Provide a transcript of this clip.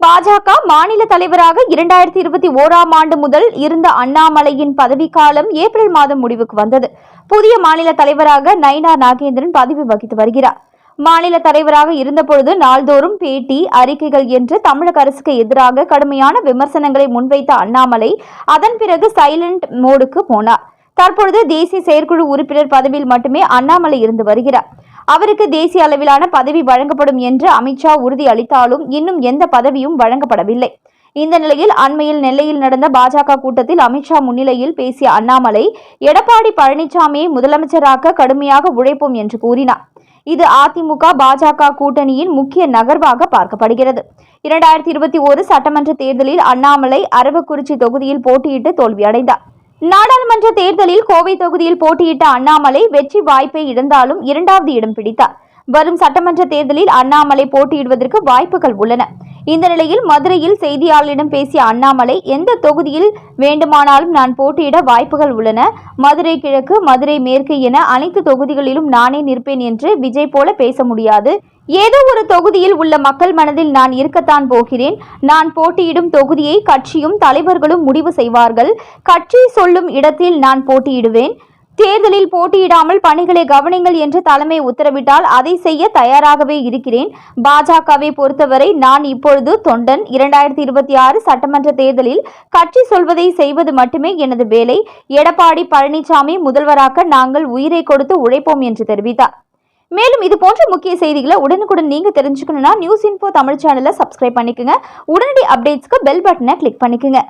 பாஜக மாநில தலைவராக 2021ஆம் ஆண்டு முதல் இருந்த அண்ணாமலையின் பதவிக்காலம் ஏப்ரல் மாதம் முடிவுக்கு வந்தது. புதிய மாநில தலைவராக நயினார் நாகேந்திரன் பதவி வகித்து வருகிறார். மாநில தலைவராக இருந்தபொழுது நாள்தோறும் பேட்டி, அறிக்கைகள் என்று தமிழக அரசுக்கு எதிராக கடுமையான விமர்சனங்களை முன்வைத்த அண்ணாமலை அதன் பிறகு சைலண்ட் மோடுக்கு போனார். தற்பொழுது தேசிய செயற்குழு உறுப்பினர் பதவியில் மட்டுமே அண்ணாமலை இருந்து வருகிறார். அவருக்கு தேசிய அளவிலான பதவி வழங்கப்படும் என்று அமித்ஷா உறுதி அளித்தாலும் இன்னும் எந்த பதவியும் வழங்கப்படவில்லை. இந்த நிலையில் அண்மையில் நெல்லையில் நடந்த பாஜக கூட்டத்தில் அமித்ஷா முன்னிலையில் பேசிய அண்ணாமலை, எடப்பாடி பழனிசாமியை முதலமைச்சராக்க கடுமையாக உழைப்போம் என்று கூறினார். இது அதிமுக பாஜக கூட்டணியின் முக்கிய நகர்வாக பார்க்கப்படுகிறது. 2021 சட்டமன்ற தேர்தலில் அண்ணாமலை அரவக்குறிச்சி தொகுதியில் போட்டியிட்டு தோல்வியடைந்தார். நாடாளுமன்ற தேர்தலில் கோவை தொகுதியில் போட்டியிட்ட அண்ணாமலை வெற்றி வாய்ப்பை இழந்தாலும் 2வது இடம் பிடித்தார். வரும் சட்டமன்ற தேர்தலில் அண்ணாமலை போட்டியிடுவதற்கு வாய்ப்புகள் உள்ளன. இந்த நிலையில் மதுரையில் செய்தியாளர்களிடம் பேசிய அண்ணாமலை, எந்த தொகுதியில் வேண்டுமானாலும் நான் போட்டியிட வாய்ப்புகள் உள்ளன. மதுரை கிழக்கு, மதுரை மேற்கு என அனைத்து தொகுதிகளிலும் நானே நிற்பேன் என்று விஜய் போல பேச முடியாது. ஏதோ ஒரு தொகுதியில் உள்ள மக்கள் மனதில் நான் இருக்கத்தான் போகிறேன். நான் போட்டியிடும் தொகுதியை கட்சியும் தலைவர்களும் முடிவு செய்வார்கள். கட்சி சொல்லும் இடத்தில் நான் போட்டியிடுவேன். தேர்தலில் போட்டியிடாமல் பணிகளை கவனிங்கள் என்று தலைமை உத்தரவிட்டால் அதை செய்ய தயாராகவே இருக்கிறேன். பாஜகவை பொறுத்தவரை நான் இப்பொழுது தொண்டன். 2026 சட்டமன்ற தேர்தலில் கட்சி சொல்வதை செய்வது மட்டுமே எனது வேலை. எடப்பாடி பழனிசாமி முதல்வராக்க நாங்கள் உயிரை கொடுத்து உழைப்போம் என்று தெரிவித்தார். மேலும் இது போன்ற முக்கிய செய்திகளை உடனுக்குடன் நீங்க தெரிஞ்சுக்கணும்னா நியூஸ் இன்ஃபோ தமிழ் சேனலை சப்ஸ்கிரைப் பண்ணிக்கோங்க. உடனடி அப்டேட்ஸ்க்கு பெல் பட்டனை கிளிக் பண்ணிக்கோங்க.